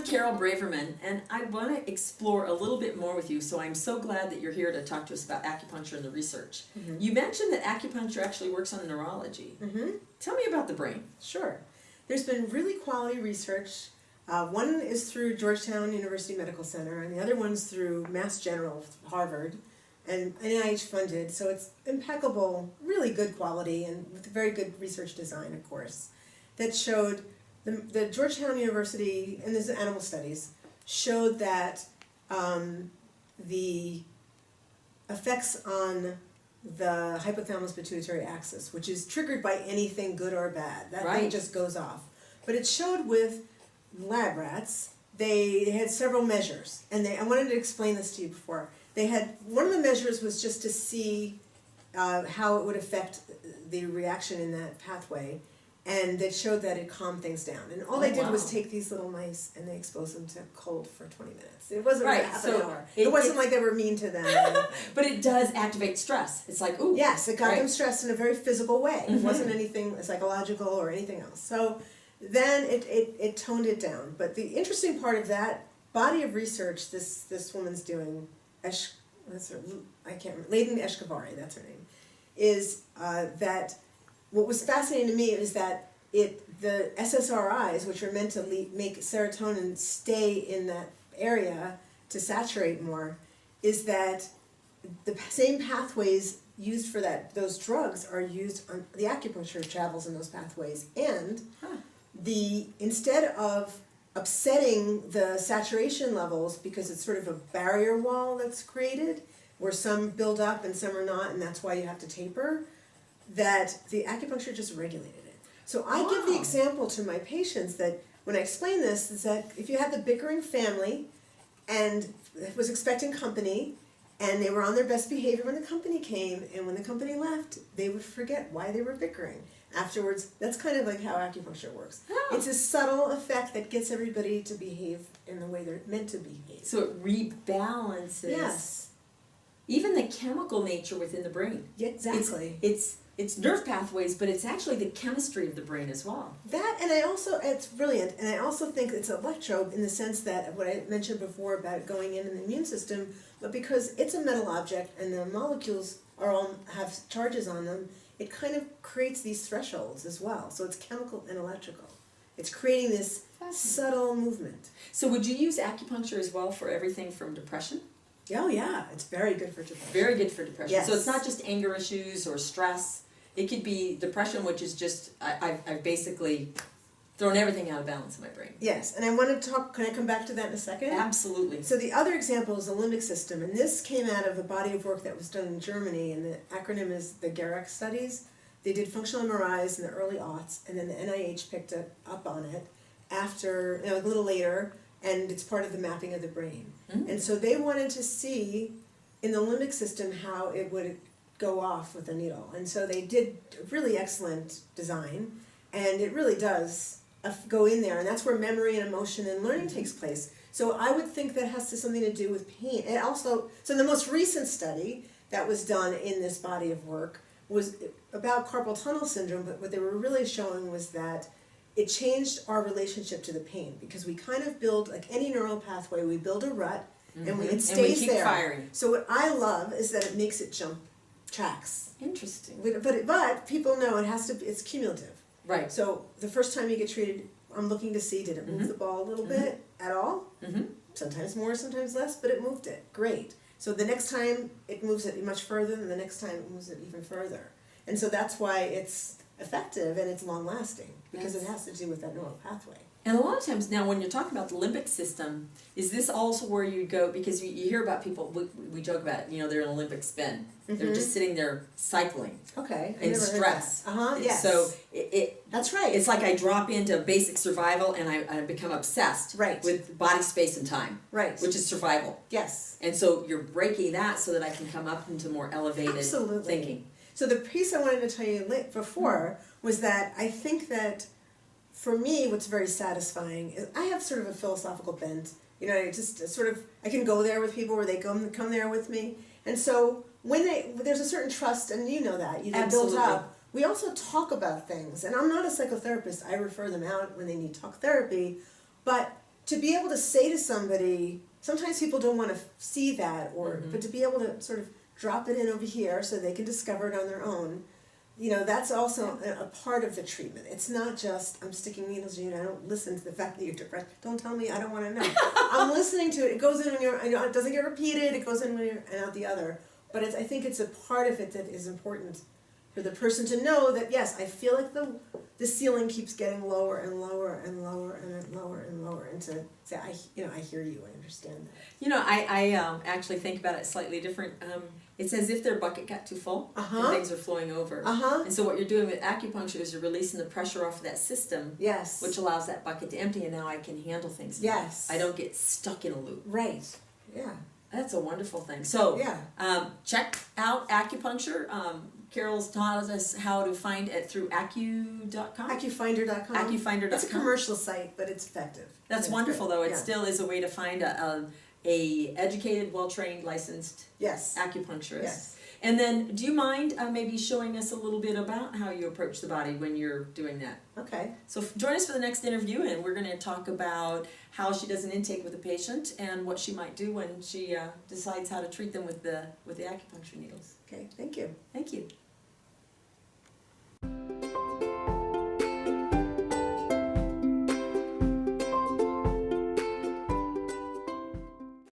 with Carol Braverman, and I want to explore a little bit more with you, so I'm so glad that you're here to talk to us about acupuncture and the research. You mentioned that acupuncture actually works on neurology. Tell me about the brain. Sure. There's been really quality research. One is through Georgetown University Medical Center, and the other one's through Mass General, Harvard, and NIH funded, so it's impeccable, really good quality, and with very good research design, of course, that showed the Georgetown University, and this is animal studies, showed that the effects on the hypothalamus pituitary axis, which is triggered by anything good or bad, that thing just goes off. But it showed with lab rats, they had several measures, and I wanted to explain this to you before. They had, one of the measures was just to see how it would affect the reaction in that pathway, and it showed that it calmed things down. And all they did was take these little mice and they exposed them to cold for 20 minutes. It wasn't like half an hour. It wasn't like they were mean to them. But it does activate stress. It's like, ooh. Yes, it got them stressed in a very physical way. It wasn't anything psychological or anything else. So then it toned it down. But the interesting part of that body of research this woman's doing, I can't remember, Leyden Eshkavari, that's her name, is that what was fascinating to me is that the SSRIs, which are meant to make serotonin stay in that area to saturate more, is that the same pathways used for those drugs are used on the acupuncture travels in those pathways, and instead of upsetting the saturation levels because it's sort of a barrier wall that's created where some build up and some are not, and that's why you have to taper, that the acupuncture just regulated it. So I give the example to my patients that when I explain this is that if you had the bickering family and was expecting company and they were on their best behavior when the company came, and when the company left, they would forget why they were bickering. Afterwards, that's kind of like how acupuncture works. It's a subtle effect that gets everybody to behave in the way they're meant to behave. So it rebalances even the chemical nature within the brain. Yeah, exactly. It's nerve pathways, but it's actually the chemistry of the brain as well. That, and it's brilliant, and I also think it's electro in the sense that what I mentioned before about it going in the immune system, but because it's a metal object and the molecules have charges on them, it kind of creates these thresholds as well. So it's chemical and electrical. It's creating this subtle movement. So would you use acupuncture as well for everything from depression? Oh yeah, it's very good for depression. Very good for depression. Yes. So it's not just anger issues or stress. It could be depression, which is just, I've basically thrown everything out of balance in my brain. Yes, and I want to talk, can I come back to that in a second? Absolutely. So the other example is the limbic system, and this came out of a body of work that was done in Germany, and the acronym is the GEREK studies. They did functional MRIs in the early aughts, and then the NIH picked it up on it after, a little later, and it's part of the mapping of the brain. And so they wanted to see in the limbic system how it would go off with a needle. And so they did a really excellent design, and it really does go in there, and that's where memory and emotion and learning takes place. So I would think that has something to do with pain. And also, so the most recent study that was done in this body of work was about carpal tunnel syndrome, but what they were really showing was that it changed our relationship to the pain, because we kind of build, like any neural pathway, we build a rut, and it stays and we keep there. Firing. So what I love is that it makes it jump tracks. Interesting. But people know it's cumulative. Right. So the first time you get treated, I'm looking to see, did it move the ball a little bit at all? Sometimes more, sometimes less, but it moved it. Great. So the next time it moves it much further, and the next time it moves it even further. And so that's why it's effective and it's long lasting, because it has to do with that neural pathway. And a lot of times now when you're talking about the limbic system, is this also where you go, because you hear about people, we joke about it, they're in a limbic spin. They're just sitting there cycling. Okay. In stress. Yes. So that's right. It's like I drop into basic survival and I become obsessed with body, space, and time. Right. Which is survival. Yes. And so you're breaking that so that I can come up into more elevated thinking. So the piece I wanted to tell you before was that I think that for me, what's very satisfying is I have sort of a philosophical bent. I just I can go there with people, or they come there with me. And so when there's a certain trust, and you know that, you built up. We also talk about things, and I'm not a psychotherapist. I refer them out when they need talk therapy, but to be able to say to somebody, sometimes people don't want to see that, or but to be able to sort of drop it in over here so they can discover it on their own, you know, that's also a part of the treatment. It's not just, I'm sticking needles in you, and I don't listen to the fact that you're depressed. Don't tell me, I don't want to know. I'm listening to it. It goes in when you're, it doesn't get repeated, it goes in when you're, and out the other. But I think it's a part of it that is important for the person to know that, yes, I feel like the ceiling keeps getting lower and lower and lower and lower and lower, and to say, I hear you, I understand that. You know, I actually think about it slightly different. It's as if their bucket got too full and things are flowing over. And so what you're doing with acupuncture is you're releasing the pressure off of that system, Yes. which allows that bucket to empty, and now I can handle things. Yes. I don't get stuck in a loop. Right. Yeah. That's a wonderful thing. So Yeah. check out acupuncture. Carol's taught us how to find it through acu.com. Acufinder.com. Acufinder.com. It's a commercial site, but it's effective. That's wonderful, though. It still is a way to find a educated, well-trained, licensed Yes. acupuncturist. Yes. And then, do you mind maybe showing us a little bit about how you approach the body when you're doing that? Okay. So join us for the next interview, and we're going to talk about how she does an intake with a patient and what she might do when she decides how to treat them with the acupuncture needles. Okay. Thank you. Thank you.